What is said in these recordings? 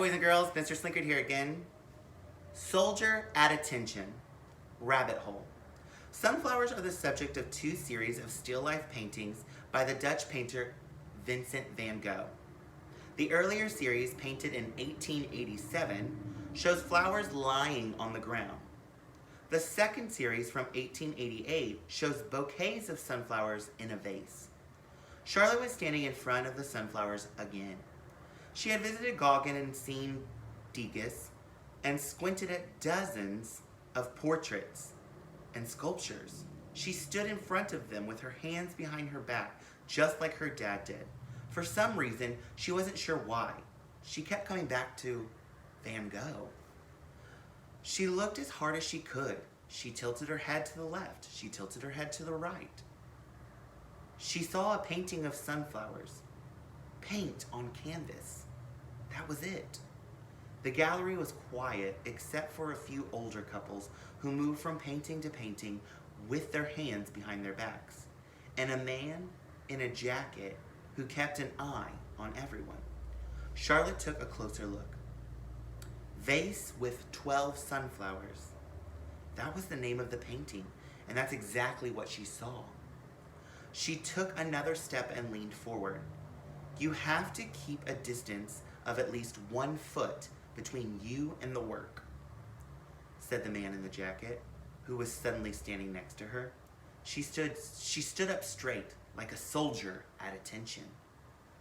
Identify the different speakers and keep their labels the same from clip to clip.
Speaker 1: Boys and girls, Mr. Slinkard here again. Soldier at Attention, Rabbit Hole. Sunflowers are the subject of two series of still life paintings by the Dutch painter Vincent van Gogh. The earlier series, painted in 1887, shows flowers lying on the ground. The second series from 1888 shows bouquets of sunflowers in a vase. Charlotte was standing in front of the sunflowers again. She had visited Gauguin and seen Degas and squinted at dozens of portraits and sculptures. She stood in front of them with her hands behind her back, just like her dad did. For some reason, she wasn't sure why. She kept coming back to Van Gogh. She looked as hard as she could. She tilted her head to the left. She tilted her head to the right. She saw a painting of sunflowers. Paint on canvas. That was it. The gallery was quiet except for a few older couples who moved from painting to painting with their hands behind their backs, and a man in a jacket who kept an eye on everyone. Charlotte took a closer look. Vase with 12 sunflowers. That was the name of the painting, and that's exactly what she saw. She took another step and leaned forward. You have to keep a distance of at least 1 foot between you and the work, said the man in the jacket, who was suddenly standing next to her. She stood up straight, like a soldier at attention.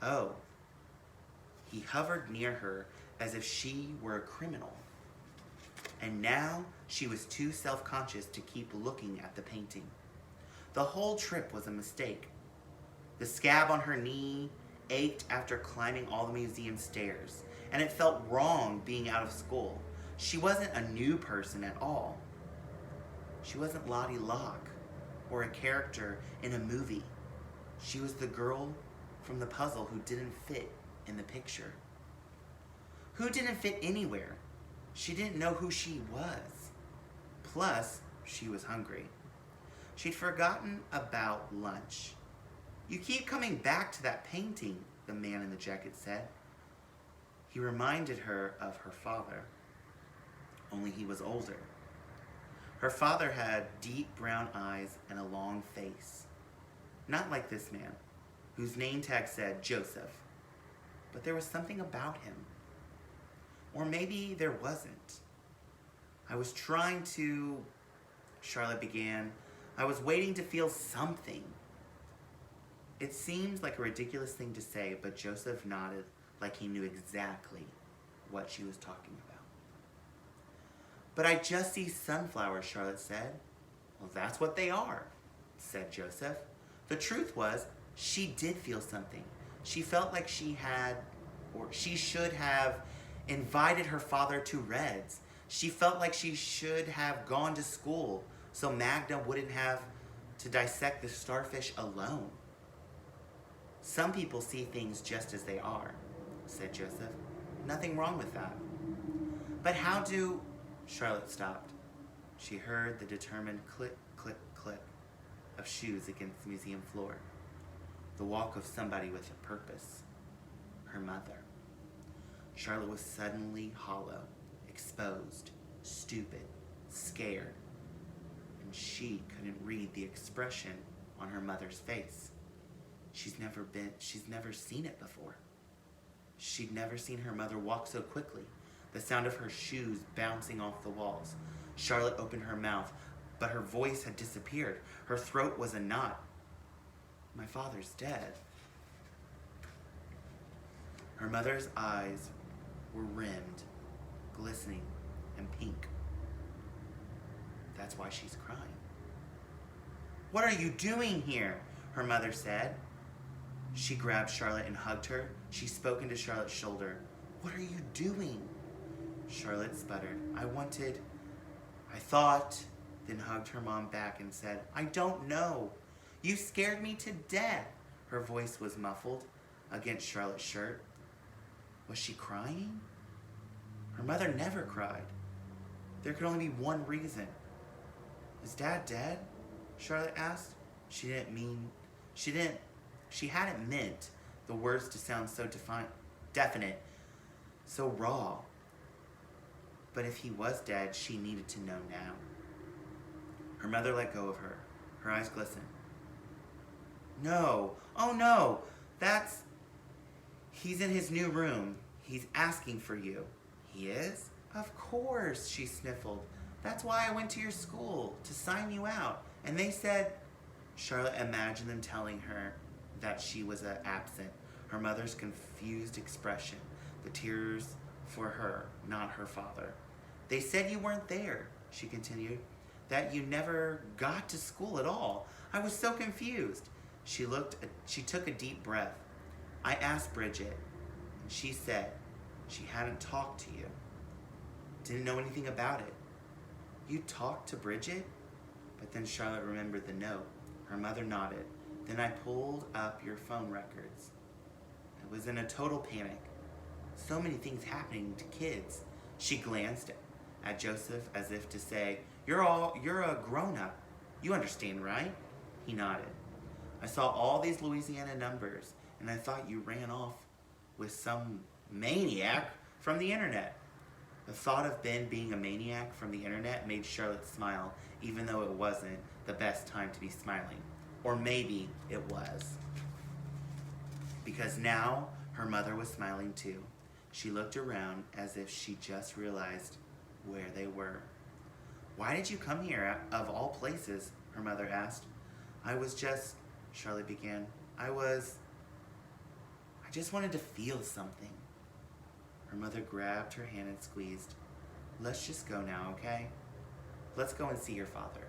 Speaker 1: Oh. He hovered near her as if she were a criminal. And now she was too self-conscious to keep looking at the painting. The whole trip was a mistake. The scab on her knee ached after climbing all the museum stairs, and it felt wrong being out of school. She wasn't a new person at all. She wasn't Lottie Locke or a character in a movie. She was the girl from the puzzle who didn't fit in the picture. Who didn't fit anywhere? She didn't know who she was. Plus, she was hungry. She'd forgotten about lunch. You keep coming back to that painting, the man in the jacket said. He reminded her of her father, only he was older. Her father had deep brown eyes and a long face. Not like this man, whose name tag said Joseph. But there was something about him. Or maybe there wasn't. I was trying to, Charlotte began. I was waiting to feel something. It seemed like a ridiculous thing to say, but Joseph nodded like he knew exactly what she was talking about. But I just see sunflowers, Charlotte said. Well, that's what they are, said Joseph. The truth was, she did feel something. She felt like she should have invited her father to Reds. She felt like she should have gone to school so Magda wouldn't have to dissect the starfish alone. Some people see things just as they are, said Joseph. Nothing wrong with that. But how do... Charlotte stopped. She heard the determined click, click, click of shoes against the museum floor. The walk of somebody with a purpose. Her mother. Charlotte was suddenly hollow, exposed, stupid, scared. And she couldn't read the expression on her mother's face. She's never seen it before. She'd never seen her mother walk so quickly, the sound of her shoes bouncing off the walls. Charlotte opened her mouth, but her voice had disappeared. Her throat was a knot. My father's dead. Her mother's eyes were rimmed, glistening, and pink. That's why she's crying. What are you doing here? Her mother said. She grabbed Charlotte and hugged her. She spoke into Charlotte's shoulder. What are you doing? Charlotte sputtered. I thought, then hugged her mom back and said, I don't know. You scared me to death. Her voice was muffled against Charlotte's shirt. Was she crying? Her mother never cried. There could only be one reason. Is Dad dead? Charlotte asked. She hadn't meant the words to sound so definite, so raw. But if he was dead, she needed to know now. Her mother let go of her. Her eyes glistened. No. Oh no. He's in his new room. He's asking for you. He is? Of course, she sniffled. That's why I went to your school, to sign you out. And they said... Charlotte imagined them telling her that she was absent. Her mother's confused expression. The tears for her, not her father. They said you weren't there, she continued. That you never got to school at all. I was so confused. She took a deep breath. I asked Bridget, and she said she hadn't talked to you. Didn't know anything about it. You talked to Bridget? But then Charlotte remembered the note. Her mother nodded. Then I pulled up your phone records. I was in a total panic. So many things happening to kids. She glanced at Joseph as if to say, You're a grown-up. You understand, right? He nodded. I saw all these Louisiana numbers, and I thought you ran off with some maniac from the internet. The thought of Ben being a maniac from the internet made Charlotte smile, even though it wasn't the best time to be smiling. Or maybe it was. Because now her mother was smiling too. She looked around as if she just realized where they were. Why did you come here, of all places? Her mother asked. Charlotte began. I just wanted to feel something. Her mother grabbed her hand and squeezed. Let's just go now, okay? Let's go and see your father.